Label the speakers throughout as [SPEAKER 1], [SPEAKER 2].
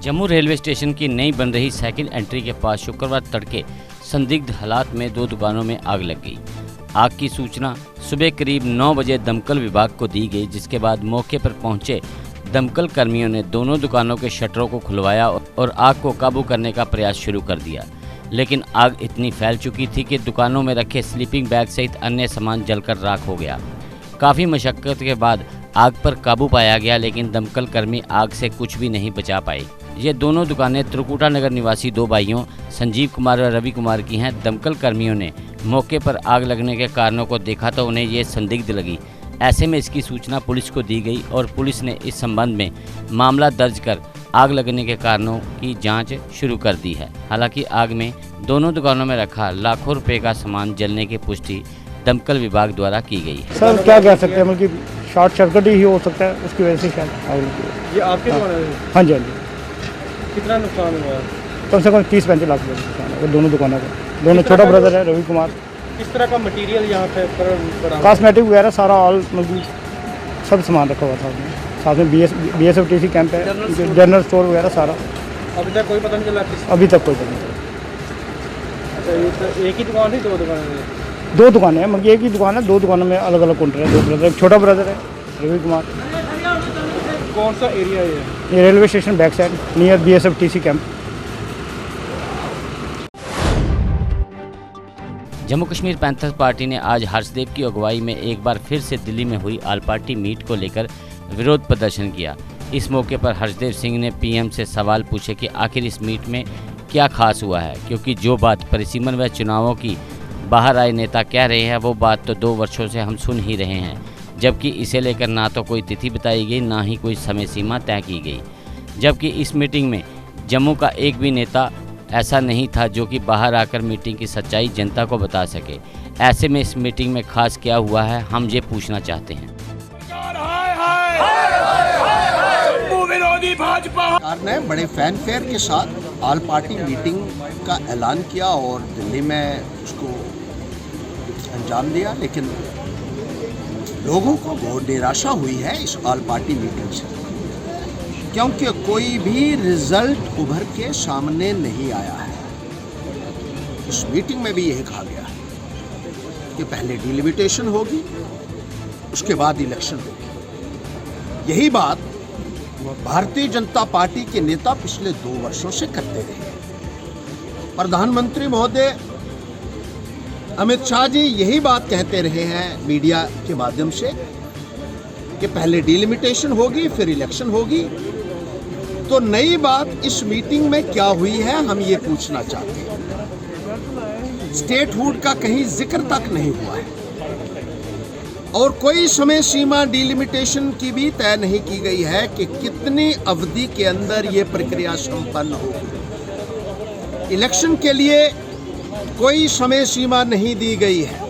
[SPEAKER 1] Jammu railway station की नई बन रही सेकंड एंट्री के पास शुक्रवार तड़के संदिग्ध हालात में 2 दुकानों में आग लग गई। आग की सूचना सुबह करीब 9 बजे दमकल विभाग को दी गई, जिसके बाद मौके पर पहुंचे दमकल कर्मियों ने दोनों दुकानों के शटरों को खुलवाया और आग को काबू करने का प्रयास शुरू कर दिया। लेकिन आग इतनी फैल चुकी थी कि दुकानों में रखे स्लीपिंग बैग सहित अन्य सामान जलकर राख हो गया। काफ़ी मशक्क़त के बाद आग पर काबू पाया गया, लेकिन दमकल कर्मी आग से कुछ भी नहीं बचा पाए। ये दोनों दुकानें त्रिकुटा नगर निवासी 2 भाइयों संजीव कुमार और रवि कुमार की हैं। दमकल कर्मियों ने मौके पर आग लगने के कारणों को देखा तो उन्हें ये संदिग्ध लगी। ऐसे में इसकी सूचना पुलिस को दी गई और पुलिस ने इस संबंध में मामला दर्ज कर आग लगने के कारणों की जांच शुरू कर दी है। हालांकि आग में दोनों दुकानों में रखा लाखों रुपए का सामान जलने की पुष्टि दमकल विभाग द्वारा की गई है।
[SPEAKER 2] सर क्या कह सकते हैं, मतलब शॉर्ट सर्किट ही हो सकता है, उसकी वजह से शायद आग लगी।
[SPEAKER 3] ये आपकी दुकान है?
[SPEAKER 2] हाँ जी, हाँ जी।
[SPEAKER 3] कितना नुकसान हुआ?
[SPEAKER 2] कम से कम 30-35 लाख रुपये नुकसान है दोनों दुकानों का। दोनों छोटा ब्रदर है रवि कुमार।
[SPEAKER 3] किस तरह का मटेरियल यहाँ पे पड़ा?
[SPEAKER 2] कॉस्मेटिक वगैरह सारा ऑल मतलब सब सामान रखा हुआ था उसमें। साथ में BSFTC कैंप है, जनरल स्टोर वगैरह सारा।
[SPEAKER 3] अभी तक कोई पता नहीं चला?
[SPEAKER 2] अभी तक कोई पता नहीं चला।
[SPEAKER 3] अच्छा, एक ही दुकान है? 2 दुकानें हैं?
[SPEAKER 2] 2 दुकानें हैं, मतलब एक ही दुकान है, 2 दुकानों में अलग अलग काउंटर है। 2 ब्रदर, एक छोटा ब्रदर है रवि कुमार।
[SPEAKER 3] कौन सा एरिया है
[SPEAKER 2] ये railway station back side near BSFTC camp.
[SPEAKER 1] Jammu Kashmir panthers party ने आज हर्षदेव की अगुवाई में एक बार फिर से दिल्ली में हुई ऑल पार्टी मीट को लेकर विरोध प्रदर्शन किया। इस मौके पर हर्षदेव सिंह ने PM से सवाल पूछे कि आखिर इस मीट में क्या खास हुआ है, क्योंकि जो बात परिसीमन व चुनावों की बाहर आए नेता कह रहे हैं वो बात तो 2 वर्षों से हम सुन ही रहे हैं, जबकि इसे लेकर ना तो कोई तिथि बताई गई, ना ही कोई समय सीमा तय की गई। जबकि इस मीटिंग में जम्मू का एक भी नेता ऐसा नहीं था जो कि बाहर आकर मीटिंग की सच्चाई जनता को बता सके। ऐसे में इस मीटिंग में खास क्या हुआ है, हम ये पूछना चाहते हैं।
[SPEAKER 4] सरकार ने बड़े फैनफेयर के साथ ऑल पार्टी मीटिंग का ऐलान किया और दिल्ली में उसको अंजाम दिया, लेकिन लोगों को बहुत निराशा हुई है इस ऑल पार्टी मीटिंग से, क्योंकि कोई भी रिजल्ट उभर के सामने नहीं आया है। इस मीटिंग में भी यही कहा गया है कि पहले डिलिमिटेशन होगी, उसके बाद इलेक्शन होगी। यही बात भारतीय जनता पार्टी के नेता पिछले 2 वर्षों से करते रहे। प्रधानमंत्री महोदय अमित शाह जी यही बात कहते रहे हैं मीडिया के माध्यम से कि पहले डिलिमिटेशन होगी फिर इलेक्शन होगी। तो नई बात इस मीटिंग में क्या हुई है, हम ये पूछना चाहते हैं। स्टेटहुड का कहीं जिक्र तक नहीं हुआ है और कोई समय सीमा डिलिमिटेशन की भी तय नहीं की गई है कि कितनी अवधि के अंदर ये प्रक्रिया संपन्न होगी। इलेक्शन के लिए कोई समय सीमा नहीं दी गई है।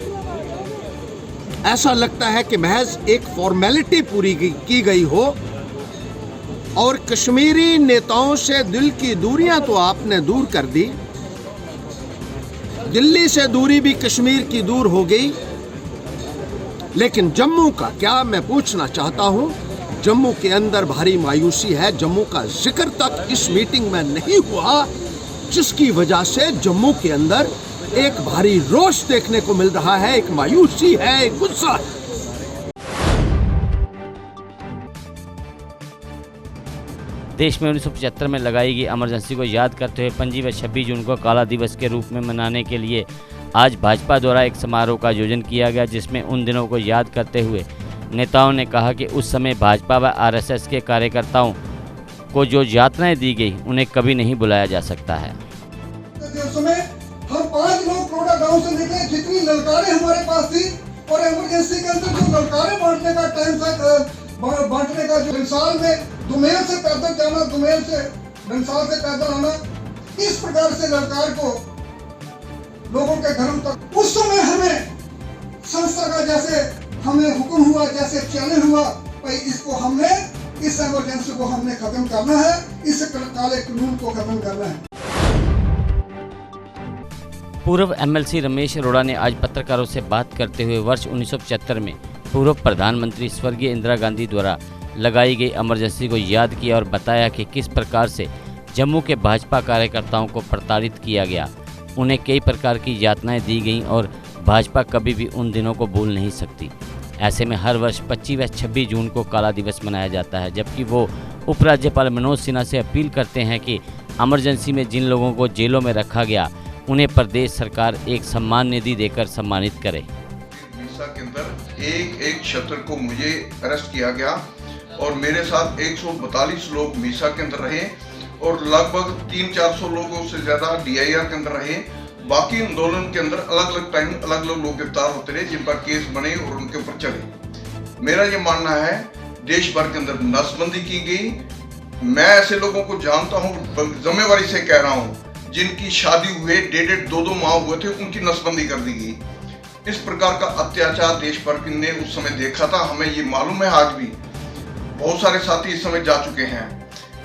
[SPEAKER 4] ऐसा लगता है कि महज एक फॉर्मेलिटी पूरी की गई हो और कश्मीरी नेताओं से दिल की दूरियां तो आपने दूर कर दी, दिल्ली से दूरी भी कश्मीर की दूर हो गई, लेकिन जम्मू का क्या मैं पूछना चाहता हूं। जम्मू के अंदर भारी मायूसी है। जम्मू का जिक्र तक इस मीटिंग में नहीं हुआ, जिसकी वजह से जम्मू के अंदर एक भारी रोष देखने को मिल रहा है, एक मायूसी है, एक गुस्सा है।
[SPEAKER 1] देश में 1975 में लगाई गई इमरजेंसी को याद करते हुए 25 व 26 जून को काला दिवस के रूप में मनाने के लिए आज भाजपा द्वारा एक समारोह का आयोजन किया गया, जिसमें उन दिनों को याद करते हुए नेताओं ने कहा कि उस समय भाजपा व RSS के कार्यकर्ताओं को जो यातनाएं दी गई उन्हें कभी नहीं बुलाया जा सकता है।
[SPEAKER 5] हम 5 लोग कोड़ा गांव से निकले, जितनी ललकारें हमारे पास थी और इमरजेंसी के अंदर जो ललकारें बांटने का टाइम था, बांटने का जो घनसाल में दुमेल से पैदल जाना, दुमेल से घनसाल से पैदल आना, इस प्रकार से ललकार को लोगों के घरों तक उस समय हमें संस्था का जैसे हमें हुक्म हुआ, जैसे चैलेंज हुआ, भाई इसको हमने इस इमरजेंसी को हमने खत्म करना है, इस काले कानून को खत्म करना है।
[SPEAKER 1] पूर्व MLC रमेश अरोड़ा ने आज पत्रकारों से बात करते हुए वर्ष 1975 में पूर्व प्रधानमंत्री स्वर्गीय इंदिरा गांधी द्वारा लगाई गई इमरजेंसी को याद किया और बताया कि किस प्रकार से जम्मू के भाजपा कार्यकर्ताओं को प्रताड़ित किया गया। उन्हें कई प्रकार की यातनाएं दी गईं और भाजपा कभी भी उन दिनों को भूल नहीं सकती। ऐसे में हर वर्ष 25 व 26 जून को काला दिवस मनाया जाता है, जबकि वो उपराज्यपाल मनोज सिन्हा से अपील करते हैं कि इमरजेंसी में जिन लोगों को जेलों में रखा गया उन्हें प्रदेश सरकार एक सम्मान निधि देकर सम्मानित करे।
[SPEAKER 6] मीसा के अंदर एक छात्र को मुझे अरेस्ट किया गया और मेरे साथ 142 लोग मीसा के अंदर रहे और लगभग 300-400 लोगों से ज्यादा DIR के अंदर रहे। बाकी आंदोलन के अंदर अलग अलग टाइम अलग अलग लोग गिरफ्तार होते रहे जिन पर केस बने और उनके ऊपर चले। मेरा ये मानना है देश भर के अंदर नसबंदी की गई। मैं ऐसे लोगों को जानता हूँ, जिम्मेवारी से कह रहा हूँ, जिनकी शादी हुए 1.5-2 माह हुए थे, उनकी नसबंदी कर दी गई। इस प्रकार का अत्याचार देश भर ने उस समय देखा था। हमें ये मालूम है, आज भी बहुत सारे साथी इस समय जा चुके हैं।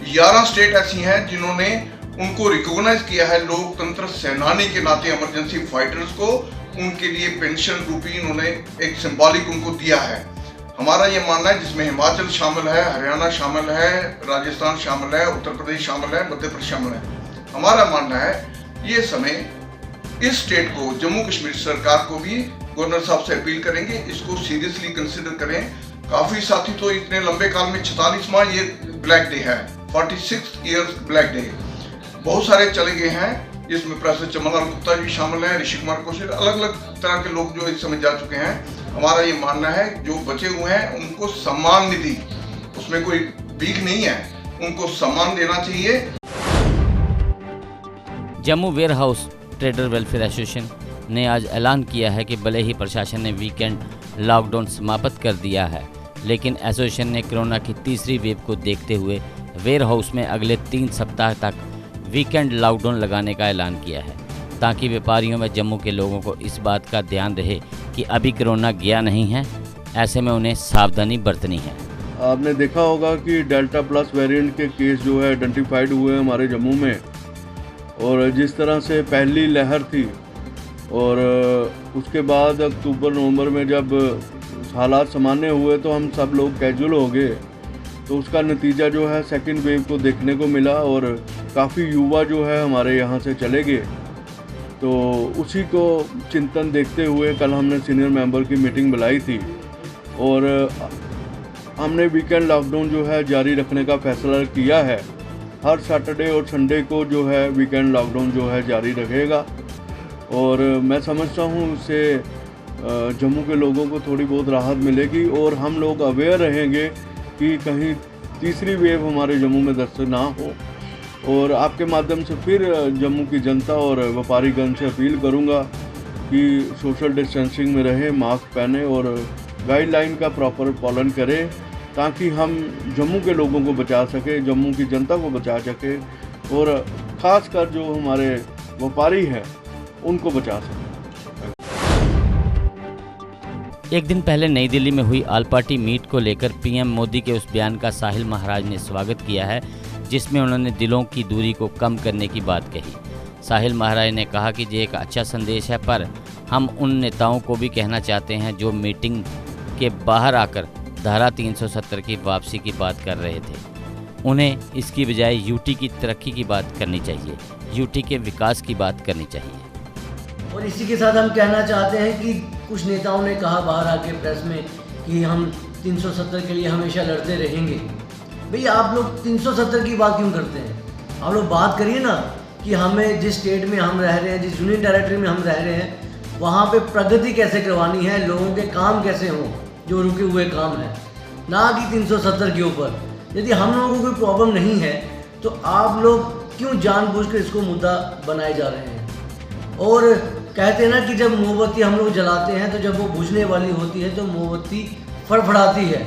[SPEAKER 6] 11 स्टेट ऐसी हैं जिन्होंने उनको रिकॉग्नाइज किया है लोकतंत्र सेनानी के नाते, इमरजेंसी फाइटर्स को उनके लिए पेंशन रूपी इन्होंने एक सिंबॉलिक उनको दिया है। हमारा ये मानना है, जिसमें हिमाचल शामिल है, हरियाणा शामिल है, राजस्थान शामिल है, उत्तर प्रदेश शामिल है, मध्य प्रदेश शामिल है। हमारा मानना है ये समय इस स्टेट को, जम्मू कश्मीर सरकार को भी गवर्नर साहब से अपील करेंगे, इसको सीरियसली कंसिडर करें। काफी साथी तो इतने लंबे काल में 46 माह ये ब्लैक डे है, 46 ईयर्स ब्लैक डे, बहुत सारे चले गए हैं, जिसमें प्रोफेसर चमनलाल गुप्ता जी शामिल हैं, ऋषि कुमार कौशल, अलग अलग तरह के लोग जो इस समय जा चुके हैं। हमारा ये मानना है जो बचे हुए हैं उनको सम्मान निधि, उसमें कोई भीख नहीं है, उनको सम्मान देना चाहिए।
[SPEAKER 1] Jammu warehouse trader welfare association ने आज ऐलान किया है कि भले ही प्रशासन ने वीकेंड लॉकडाउन समाप्त कर दिया है, लेकिन एसोसिएशन ने कोरोना की तीसरी वेव को देखते हुए वेयर हाउस में अगले 3 सप्ताह तक वीकेंड लॉकडाउन लगाने का ऐलान किया है, ताकि व्यापारियों में जम्मू के लोगों को इस बात का ध्यान रहे कि अभी कोरोना गया नहीं है। ऐसे में उन्हें सावधानी बरतनी है।
[SPEAKER 7] आपने देखा होगा कि डेल्टा प्लस वेरिएंट के केस जो है आइडेंटिफाइड हुए हमारे जम्मू में, और जिस तरह से पहली लहर थी और उसके बाद अक्टूबर नवंबर में जब हालात सामान्य हुए तो हम सब लोग कैजुअल हो गए, तो उसका नतीजा जो है सेकंड वेव को देखने को मिला और काफ़ी युवा जो है हमारे यहाँ से चले गए। तो उसी को चिंतन देखते हुए कल हमने सीनियर मेंबर की मीटिंग बुलाई थी और हमने वीकेंड लॉकडाउन जो है जारी रखने का फैसला किया है। हर सैटरडे और संडे को जो है वीकेंड लॉकडाउन जो है जारी रहेगा और मैं समझता हूँ उससे जम्मू के लोगों को थोड़ी बहुत राहत मिलेगी और हम लोग अवेयर रहेंगे कि कहीं तीसरी वेव हमारे जम्मू में दस्तक ना हो। और आपके माध्यम से फिर जम्मू की जनता और व्यापारीगण से अपील करूँगा कि सोशल डिस्टेंसिंग में रहें, मास्क पहने और गाइडलाइन का प्रॉपर पालन करें, ताकि हम जम्मू के लोगों को बचा सकें, जम्मू की जनता को बचा सकें और ख़ासकर जो हमारे व्यापारी हैं उनको बचा सकें।
[SPEAKER 1] एक दिन पहले नई दिल्ली में हुई ऑल पार्टी मीट को लेकर पीएम मोदी के उस बयान का साहिल महाराज ने स्वागत किया है, जिसमें उन्होंने दिलों की दूरी को कम करने की बात कही। साहिल महाराज ने कहा कि ये एक अच्छा संदेश है, पर हम उन नेताओं को भी कहना चाहते हैं जो मीटिंग के बाहर आकर धारा 370 की वापसी की बात कर रहे थे। उन्हें इसकी बजाय यूटी की तरक्की की बात करनी चाहिए, यूटी के विकास की बात करनी चाहिए।
[SPEAKER 8] और इसी के साथ हम कहना चाहते हैं कि कुछ नेताओं ने कहा बाहर आके प्रेस में कि हम 370 के लिए हमेशा लड़ते रहेंगे। भैया आप लोग 370 की बात क्यों करते हैं? आप लोग बात करिए ना कि हमें जिस स्टेट में हम रह रहे हैं, जिस यूनियन टेरिटरी में हम रह रहे हैं, वहाँ पे प्रगति कैसे करवानी है, लोगों के काम कैसे हों जो रुके हुए काम हैं, ना कि 370 के ऊपर। यदि हम लोगों को कोई प्रॉब्लम नहीं है तो आप लोग क्यों जानबूझकर इसको मुद्दा बनाए जा रहे हैं? और कहते हैं ना कि जब मोमबत्ती हम लोग जलाते हैं तो जब वो बुझने वाली होती है तो मोमबत्ती फड़फड़ाती है,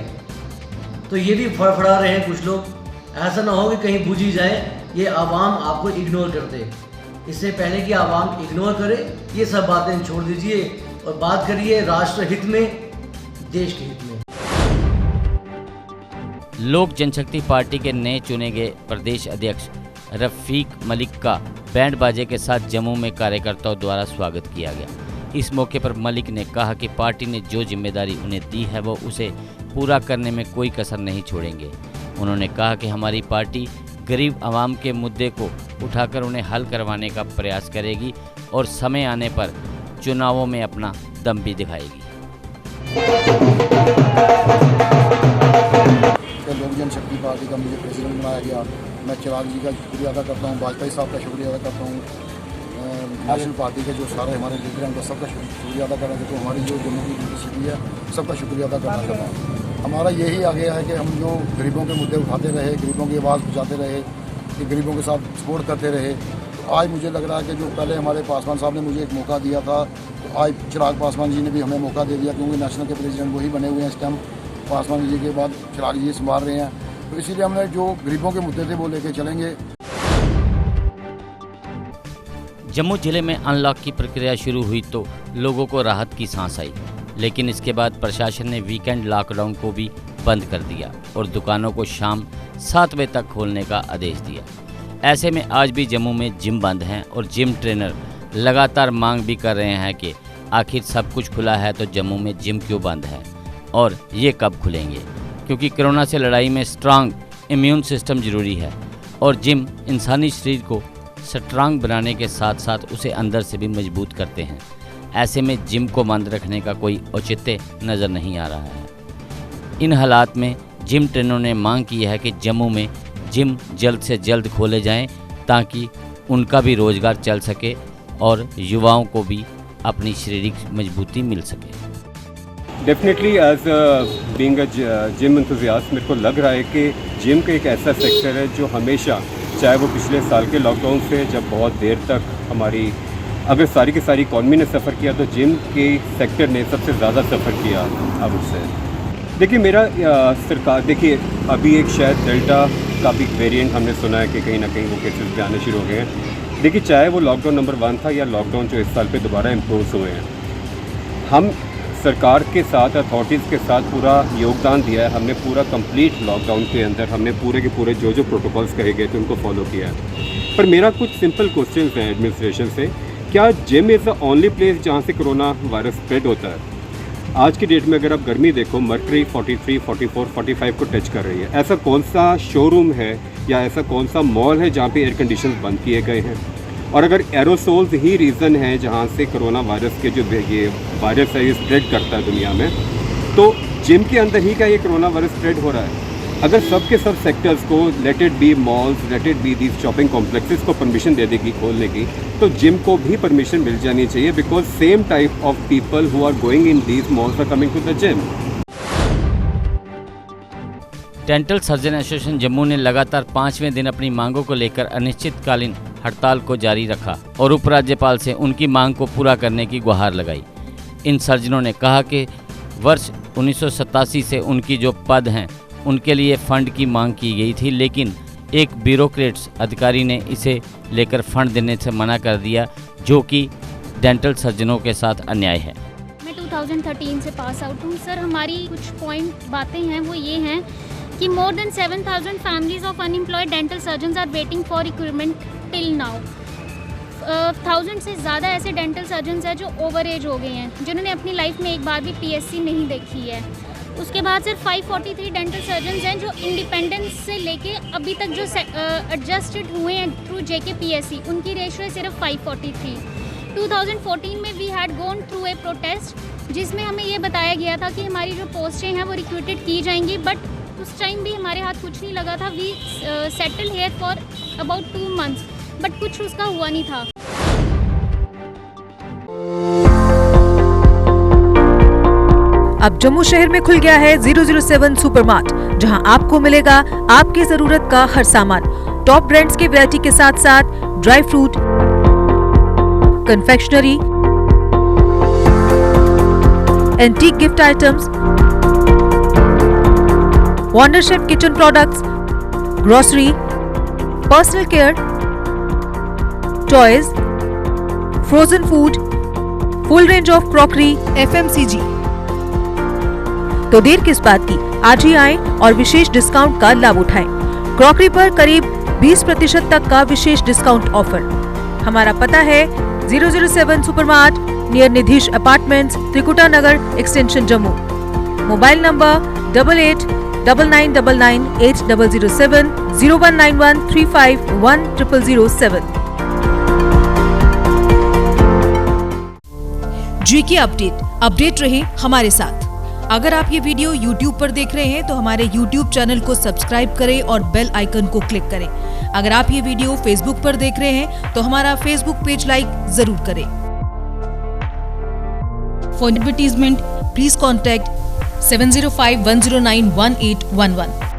[SPEAKER 8] तो ये भी फड़फड़ा रहे हैं कुछ लोग। ऐसा ना हो कि कहीं बुझी जाए, ये आवाम आपको इग्नोर कर दे। इससे पहले कि आवाम इग्नोर करे, ये सब बातें छोड़ दीजिए और बात करिए राष्ट्र हित में, देश के हित में।
[SPEAKER 1] लोक जनशक्ति पार्टी के नए चुने गए प्रदेश अध्यक्ष रफीक मलिक का बैंड बाजे के साथ जम्मू में कार्यकर्ताओं द्वारा स्वागत किया गया। इस मौके पर मलिक ने कहा कि पार्टी ने जो जिम्मेदारी उन्हें दी है वो उसे पूरा करने में कोई कसर नहीं छोड़ेंगे। उन्होंने कहा कि हमारी पार्टी गरीब आवाम के मुद्दे को उठाकर उन्हें हल करवाने का प्रयास करेगी और समय आने पर चुनावों में अपना दम भी दिखाएगी।
[SPEAKER 9] लोक जनशक्ति पार्टी का मुझे प्रेसिडेंट बनाया गया। मैं चिराग जी का शुक्रिया अदा करता हूँ, वाजपेयी साहब का शुक्रिया अदा करता हूँ, नेशनल पार्टी के जो सारे हमारे लीडर हैं उनका सबका शुक्रिया अदा करना चाहता हूँ। हमारी जो जम्मू की यूनिवर्सिटी है सबका शुक्रिया अदा करना चाहता हूँ। हमारा यही आ गया है कि हम जो गरीबों के मुद्दे उठाते रहे, गरीबों की आवाज़ बुझाते रहे, कि गरीबों के साथ सपोर्ट करते रहे। तो आज मुझे लग रहा है कि जो पहले हमारे पासवान साहब ने मुझे एक मौका दिया था, तो आज चिराग पासवान जी ने भी हमें मौका दे दिया, क्योंकि नेशनल के प्रेसिडेंट वही बने हुए हैं इस टाइम। पासवान जी के बाद चिराग जी संभाल रहे हैं, तो इसीलिए हमने जो गरीबों के मुद्दे थे वो लेके चलेंगे।
[SPEAKER 1] जम्मू जिले में अनलॉक की प्रक्रिया शुरू हुई तो लोगों को राहत की सांस आई, लेकिन इसके बाद प्रशासन ने वीकेंड लॉकडाउन को भी बंद कर दिया और दुकानों को शाम 7 बजे तक खोलने का आदेश दिया। ऐसे में आज भी जम्मू में जिम बंद हैं और जिम ट्रेनर लगातार मांग भी कर रहे हैं कि आखिर सब कुछ खुला है तो जम्मू में जिम क्यों बंद है और ये कब खुलेंगे, क्योंकि कोरोना से लड़ाई में स्ट्रांग इम्यून सिस्टम ज़रूरी है और जिम इंसानी शरीर को स्ट्रांग बनाने के साथ साथ उसे अंदर से भी मजबूत करते हैं। ऐसे में जिम को बंद रखने का कोई औचित्य नज़र नहीं आ रहा है। इन हालात में जिम ट्रेनरों ने मांग की है कि जम्मू में जिम जल्द से जल्द खोले जाएं ताकि उनका भी रोज़गार चल सके और युवाओं को भी अपनी शारीरिक मजबूती मिल सके।
[SPEAKER 10] Definitely as being a gym enthusiast मेरे को लग रहा है कि जिम का एक ऐसा सेक्टर है जो हमेशा, चाहे वो पिछले साल के लॉकडाउन से जब बहुत देर तक हमारी अगर सारी की सारी इकॉनमी ने सफ़र किया तो जिम के सेक्टर ने सबसे ज़्यादा सफ़र किया अब उससे। देखिए मेरा सरकार, देखिए अभी एक शायद डेल्टा का भी वेरिएंट हमने सुना है कि कहीं ना कहीं वो केसेस भी आने शुरू हो गए हैं। देखिए चाहे वो लॉकडाउन नंबर 1 था या लॉकडाउन जो इस साल पे दोबारा इम्पोज हुए हैं, हम सरकार के साथ अथॉरिटीज़ के साथ पूरा योगदान दिया है। हमने पूरा कंप्लीट लॉकडाउन के अंदर हमने पूरे के पूरे जो प्रोटोकॉल्स कहे गए थे उनको फॉलो किया है। पर मेरा कुछ सिंपल क्वेश्चन हैं एडमिनिस्ट्रेशन से, क्या gym is the only place जहाँ से कोरोना वायरस स्प्रेड होता है? आज की डेट में अगर आप गर्मी देखो, मर्करी 43, 44, 45 को टच कर रही है। ऐसा कौन सा शोरूम है या ऐसा कौन सा मॉल है जहाँ पे एयर कंडीशन बंद किए गए हैं? और अगर एरोसोल्स ही रीज़न है जहाँ से कोरोना वायरस के जो ये वायरस है ये स्प्रेड करता है दुनिया में, तो जिम के अंदर ही क्या ये कोरोना वायरस स्प्रेड हो रहा है? अगर सब के सब सेक्टर्स को, let it be malls, let it be these shopping complexes को परमिशन दे देगी खोलने की, तो जिम को भी परमिशन मिल जानी चाहिए, because same type of people who are going in these malls are coming to the gym.
[SPEAKER 1] Dental surgeon association Jammu ने लगातार 5वें दिन अपनी मांगों को लेकर अनिश्चितकालीन हड़ताल को जारी रखा और उपराज्यपाल से उनकी मांग को पूरा करने की गुहार लगाई। इन सर्जनों ने कहा कि वर्ष 1987 से उनकी जो पद हैं उनके लिए फंड की मांग की गई थी, लेकिन एक ब्यूरोक्रेट्स अधिकारी ने इसे लेकर फंड देने से मना कर दिया, जो कि डेंटल सर्जनों के साथ अन्याय है।
[SPEAKER 11] मैं 2013 से पास आउट हूँ सर। हमारी कुछ बातें हैं वो ये हैं कि more than 7,000 families of unemployed dental surgeons are waiting for recruitment till now. 1000 से ज़्यादा ऐसे डेंटल सर्जन्स हैं जो ओवर एज हो गए हैं, जिन्होंने अपनी लाइफ में एक बार भी PSC नहीं देखी है। उसके बाद सिर्फ 543 डेंटल सर्जन्स हैं जो इंडिपेंडेंस से लेके अभी तक जो एडजस्टेड हुए हैं थ्रू JK PSC, उनकी रेशो है सिर्फ 543। 2014 में we had gone through a protest जिसमें हमें ये बताया गया था कि हमारी जो पोस्टें हैं वो रिक्रूटेड की जाएंगी, बट उस टाइम भी हमारे हाथ कुछ नहीं लगा था। We settle here for about 2 months, but कुछ उसका हुआ नहीं था।
[SPEAKER 12] अब जम्मू शहर में खुल गया है 007 सुपरमार्ट, जहां आपको मिलेगा आपकी जरूरत का हर सामान। टॉप ब्रांड्स के वैरायटी के साथ साथ dry fruit, confectionery, antique gift items, wonder chef kitchen products, grocery, personal care, toys, frozen food, full range of crockery, FMCG। तो देर किस बात की, आज ही आएं और विशेष डिस्काउंट का लाभ उठाएं। क्रॉकरी पर करीब 20% तक का विशेष डिस्काउंट ऑफर। हमारा पता है 007 supermart, near Nidhish apartments, Trikuta Nagar extension Jammu. Mobile number 88 99998007 0191351007। GK update रहे हमारे साथ। अगर आप ये वीडियो YouTube पर देख रहे हैं तो हमारे YouTube चैनल को सब्सक्राइब करें और बेल आइकन को क्लिक करें। अगर आप ये वीडियो Facebook पर देख रहे हैं तो हमारा Facebook पेज लाइक जरूर करें। For advertisement please contact 7051091811।